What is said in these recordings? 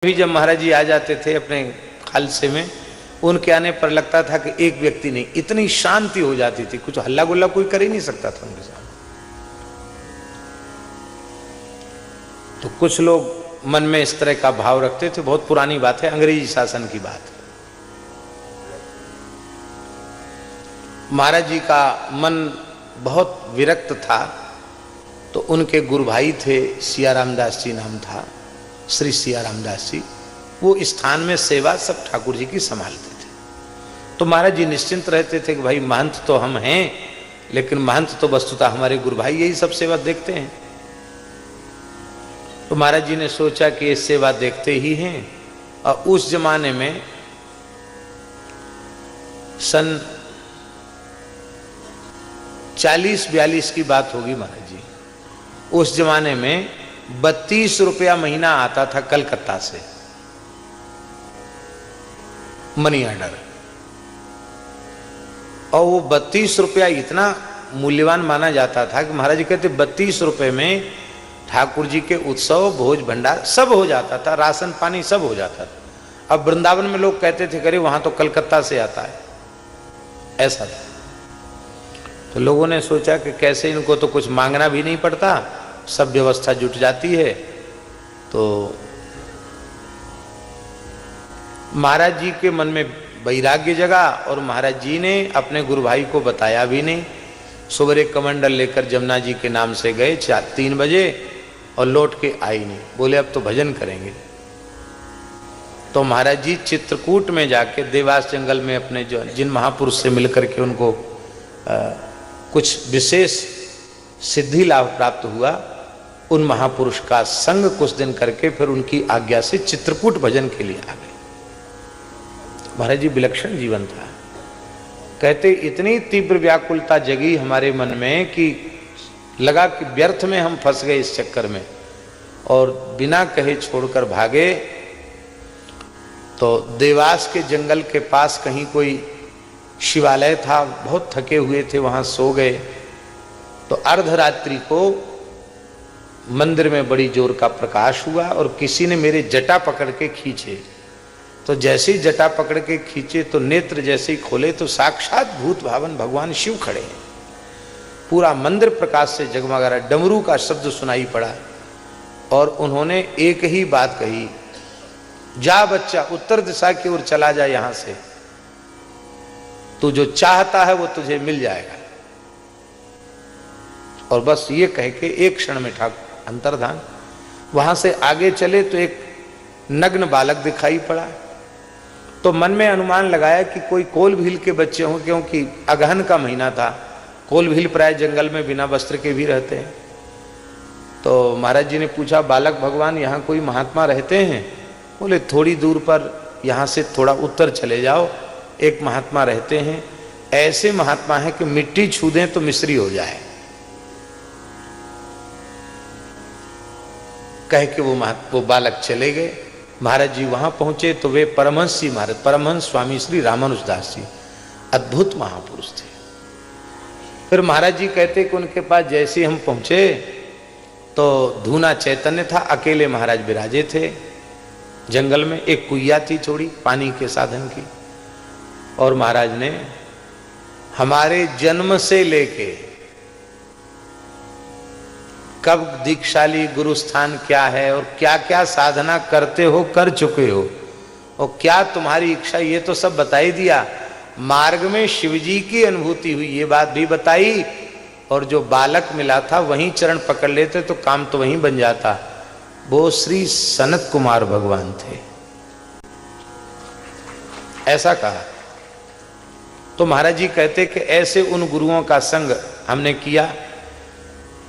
भी जब महाराज जी आ जाते थे अपने खालसे में, उनके आने पर लगता था कि एक व्यक्ति नहीं, इतनी शांति हो जाती थी, कुछ हल्ला गुल्ला कोई कर ही नहीं सकता था उनके सामने। तो कुछ लोग मन में इस तरह का भाव रखते थे। बहुत पुरानी बात है, अंग्रेजी शासन की बात है। महाराज जी का मन बहुत विरक्त था, तो उनके गुरु भाई थे, सिया रामदास जी नाम था, श्री सिया रामदास जी, वो स्थान में सेवा सब ठाकुर जी की संभालते थे। तो महाराज जी निश्चिंत रहते थे कि भाई महंत तो हम हैं, लेकिन महंत तो वस्तुतः हमारे गुरु भाई यही सब सेवा देखते हैं। तो महाराज जी ने सोचा कि ये सेवा देखते ही हैं। और उस जमाने में सन 40-42 की बात होगी महाराज जी, उस जमाने में 32 रुपया महीना आता था कलकत्ता से मनी ऑर्डर। और वो 32 रुपया इतना मूल्यवान माना जाता था कि महाराज जी कहते 32 रुपये में ठाकुर जी के उत्सव, भोज भंडार सब हो जाता था, राशन पानी सब हो जाता था। अब वृंदावन में लोग कहते थे करे वहां तो कलकत्ता से आता है, ऐसा था। तो लोगों ने सोचा कि कैसे इनको तो कुछ मांगना भी नहीं पड़ता, सब व्यवस्था जुट जाती है। तो महाराज जी के मन में वैराग्य जगा और महाराज जी ने अपने गुरु भाई को बताया भी नहीं। सवेरे कमंडल लेकर जमुना जी के नाम से गए 3 बजे और लौट के आई नहीं। बोले अब तो भजन करेंगे। तो महाराज जी चित्रकूट में जाके देवास जंगल में अपने जो जिन महापुरुष से मिलकर के उनको कुछ विशेष सिद्धि लाभ प्राप्त हुआ, उन महापुरुष का संग कुछ दिन करके फिर उनकी आज्ञा से चित्रकूट भजन के लिए आ गए। महाराज जी विलक्षण जीवन था। कहते इतनी तीव्र व्याकुलता जगी हमारे मन में कि लगा कि व्यर्थ में हम फंस गए इस चक्कर में, और बिना कहे छोड़कर भागे। तो देवास के जंगल के पास कहीं कोई शिवालय था, बहुत थके हुए थे, वहां सो गए। तो अर्धरात्रि को मंदिर में बड़ी जोर का प्रकाश हुआ और किसी ने मेरे जटा पकड़ के खींचे। तो जैसे ही जटा पकड़ के खींचे तो नेत्र जैसे ही खोले तो साक्षात भूत भावन भगवान शिव खड़े हैं। पूरा मंदिर प्रकाश से जगमगा रहा, डमरू का शब्द सुनाई पड़ा और उन्होंने एक ही बात कही, जा बच्चा उत्तर दिशा की ओर चला जा, यहां से तू जो चाहता है वो तुझे मिल जाएगा। और बस ये कह के एक क्षण में ठाकुर अंतर्धान। वहां से आगे चले तो एक नग्न बालक दिखाई पड़ा। तो मन में अनुमान लगाया कि कोई कोल भील के बच्चे हों, क्योंकि अगहन का महीना था। कोल भील प्राय जंगल में बिना वस्त्र के भी रहते हैं। तो महाराज जी ने पूछा, बालक भगवान यहाँ कोई महात्मा रहते हैं? बोले थोड़ी दूर पर, यहाँ से थोड़ा उत्तर चले जाओ, एक महात्मा रहते हैं। ऐसे महात्मा है कि मिट्टी छू दें तो मिस्री हो जाए। कह के वो बालक चले गए। महाराज जी वहां पहुंचे तो वे परमहंस जी महाराज, परमहंस स्वामी श्री रामानुज दास जी, अद्भुत महापुरुष थे। फिर महाराज जी कहते कि उनके पास जैसे हम पहुंचे तो धूना चैतन्य था, अकेले महाराज विराजे थे जंगल में। एक कुइया थी छोड़ी पानी के साधन की, और महाराज ने हमारे जन्म से लेके कब दीक्षाली गुरु स्थान क्या है और क्या क्या साधना करते हो, कर चुके हो, और क्या तुम्हारी इच्छा, ये तो सब बता ही दिया। मार्ग में शिवजी की अनुभूति हुई, ये बात भी बताई। और जो बालक मिला था वहीं चरण पकड़ लेते तो काम तो वहीं बन जाता। वो श्री सनत कुमार भगवान थे, ऐसा कहा। तो महाराज जी कहते कि ऐसे उन गुरुओं का संग हमने किया।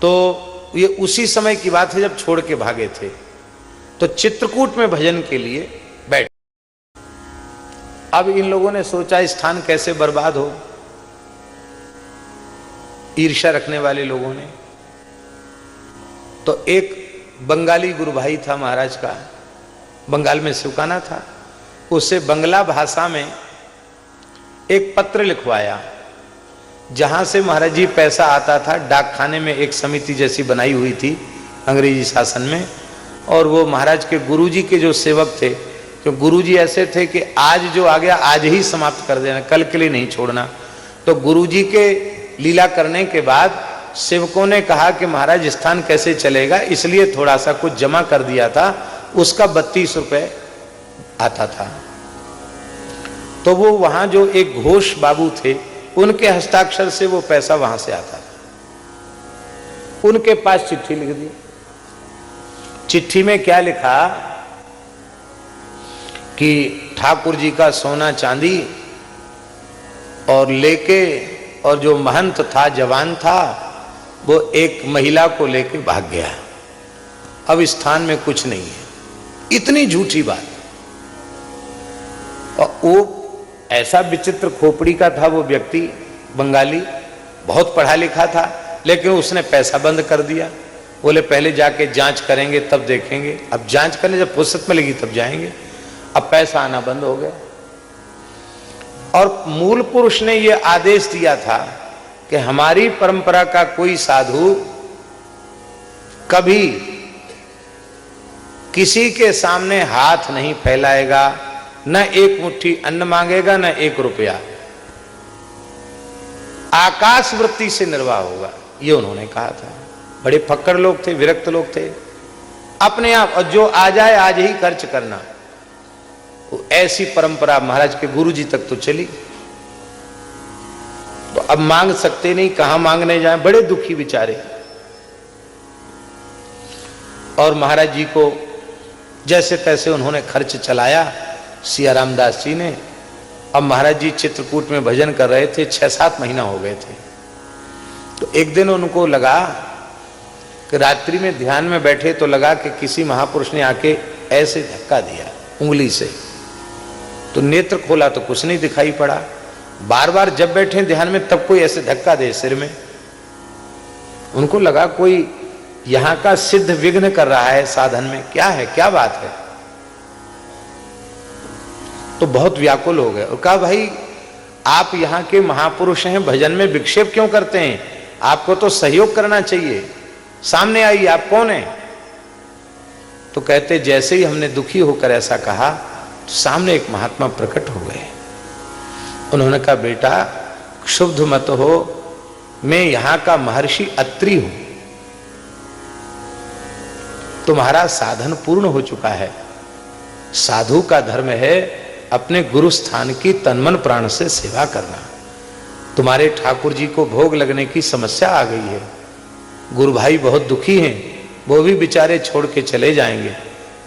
तो ये उसी समय की बात है जब छोड़ के भागे थे। तो चित्रकूट में भजन के लिए बैठ। अब इन लोगों ने सोचा स्थान कैसे बर्बाद हो, ईर्ष्या रखने वाले लोगों ने। तो एक बंगाली गुरु भाई था महाराज का, बंगाल में सिवकाना था, उससे बंगला भाषा में एक पत्र लिखवाया, जहां से महाराज जी पैसा आता था। डाक खाने में एक समिति जैसी बनाई हुई थी अंग्रेजी शासन में, और वो महाराज के गुरुजी के जो सेवक थे, तो गुरुजी ऐसे थे कि आज जो आ गया आज ही समाप्त कर देना, कल के लिए नहीं छोड़ना। तो गुरुजी के लीला करने के बाद सेवकों ने कहा कि महाराज स्थान कैसे चलेगा, इसलिए थोड़ा सा कुछ जमा कर दिया था, उसका 32 रुपए आता था। तो वो वहां जो एक घोष बाबू थे, उनके हस्ताक्षर से वो पैसा वहां से आता था। उनके पास चिट्ठी लिख दी। चिट्ठी में क्या लिखा कि ठाकुर जी का सोना चांदी और लेके, और जो महंत था जवान था वो एक महिला को लेके भाग गया, अब स्थान में कुछ नहीं है। इतनी झूठी बात। और वो ऐसा विचित्र खोपड़ी का था वो व्यक्ति, बंगाली, बहुत पढ़ा लिखा था, लेकिन उसने पैसा बंद कर दिया। बोले पहले जाके जांच करेंगे तब देखेंगे। अब जांच करने जब फुर्सत मिलेगी तब जाएंगे। अब पैसा आना बंद हो गया। और मूल पुरुष ने यह आदेश दिया था कि हमारी परंपरा का कोई साधु कभी किसी के सामने हाथ नहीं फैलाएगा, न एक मुट्ठी अन्न मांगेगा, न 1 रुपया। आकाश वृत्ति से निर्वाह होगा, ये उन्होंने कहा था। बड़े फक्कड़ लोग थे, विरक्त लोग थे, अपने आप, और जो आ जाए आज ही खर्च करना। ऐसी परंपरा महाराज के गुरुजी तक तो चली। तो अब मांग सकते नहीं, कहां मांगने जाए, बड़े दुखी बेचारे। और महाराज जी को जैसे तैसे उन्होंने खर्च चलाया, सिया रामदास जी ने। अब महाराज जी चित्रकूट में भजन कर रहे थे, 6-7 महीना हो गए थे। तो एक दिन उनको लगा कि रात्रि में ध्यान में बैठे तो लगा कि किसी महापुरुष ने आके ऐसे धक्का दिया उंगली से। तो नेत्र खोला तो कुछ नहीं दिखाई पड़ा। बार बार जब बैठे ध्यान में तब कोई ऐसे धक्का दे सिर में। उनको लगा कोई यहां का सिद्ध विघ्न कर रहा है साधन में, क्या है, क्या बात है। तो बहुत व्याकुल हो गए और कहा भाई आप यहाँ के महापुरुष हैं, भजन में विक्षेप क्यों करते हैं, आपको तो सहयोग करना चाहिए, सामने आइए, आप कौन हैं। तो कहते जैसे ही हमने दुखी होकर ऐसा कहा तो सामने एक महात्मा प्रकट हो गए। उन्होंने कहा बेटा क्षुब्ध मत हो, मैं यहाँ का महर्षि अत्रि हूं, तुम्हारा साधन पूर्ण हो चुका है। साधु का धर्म है अपने गुरु स्थान की तनमन प्राण से सेवा करना। तुम्हारे ठाकुर जी को भोग लगने की समस्या आ गई है, गुरु भाई बहुत दुखी हैं, वो भी बेचारे छोड़ के चले जाएंगे,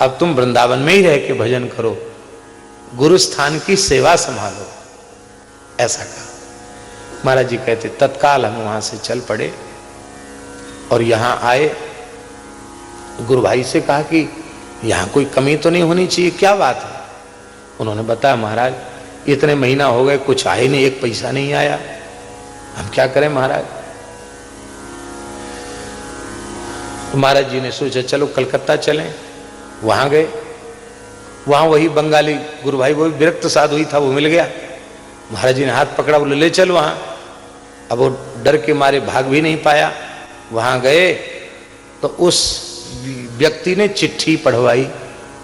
अब तुम वृंदावन में ही रह के भजन करो, गुरु स्थान की सेवा संभालो। ऐसा कहा। महाराज जी कहते तत्काल हम वहां से चल पड़े और यहां आए। गुरु भाई से कहा कि यहां कोई कमी तो नहीं होनी चाहिए, क्या बात है। उन्होंने बताया महाराज इतने महीना हो गए कुछ आए नहीं, 1 पैसा नहीं आया, हम क्या करें महाराज। तो महाराज जी ने सोचा चलो कलकत्ता चलें। वहां गए, वहां वही बंगाली गुरु भाई, वो विरक्त साधु ही था, वो मिल गया। महाराज जी ने हाथ पकड़ा, बोले ले चल वहां। अब वो डर के मारे भाग भी नहीं पाया। वहां गए तो उस व्यक्ति ने चिट्ठी पढ़वाई।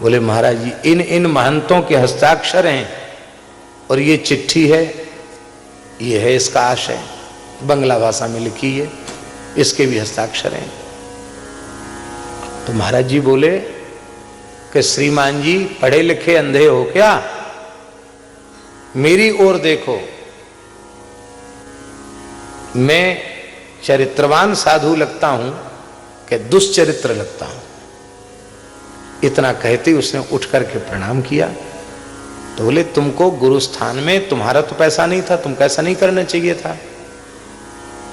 बोले महाराज जी इन महंतों के हस्ताक्षर हैं और ये चिट्ठी है, ये है इसका आशय, बंगला भाषा में लिखी है, इसके भी हस्ताक्षर हैं। तो महाराज जी बोले कि श्रीमान जी पढ़े लिखे अंधे हो क्या, मेरी ओर देखो, मैं चरित्रवान साधु लगता हूं कि दुष्चरित्र लगता हूं। इतना कहते उसने उठ करके प्रणाम किया। तो बोले तुमको गुरु स्थान में, तुम्हारा तो पैसा नहीं था, तुमको ऐसा नहीं करना चाहिए था,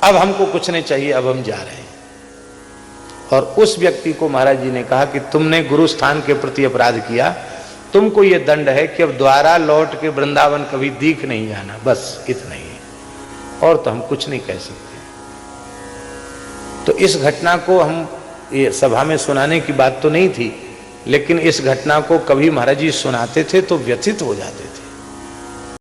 अब हमको कुछ नहीं चाहिए, अब हम जा रहे हैं। और उस व्यक्ति को महाराज जी ने कहा कि तुमने गुरु स्थान के प्रति अपराध किया, तुमको ये दंड है कि अब द्वारा लौट के वृंदावन कभी दीख नहीं जाना, बस इतना ही है, और तो हम कुछ नहीं कह सकते। तो इस घटना को हम ये सभा में सुनाने की बात तो नहीं थी, लेकिन इस घटना को कभी महाराज जी सुनाते थे तो व्यथित हो जाते थे।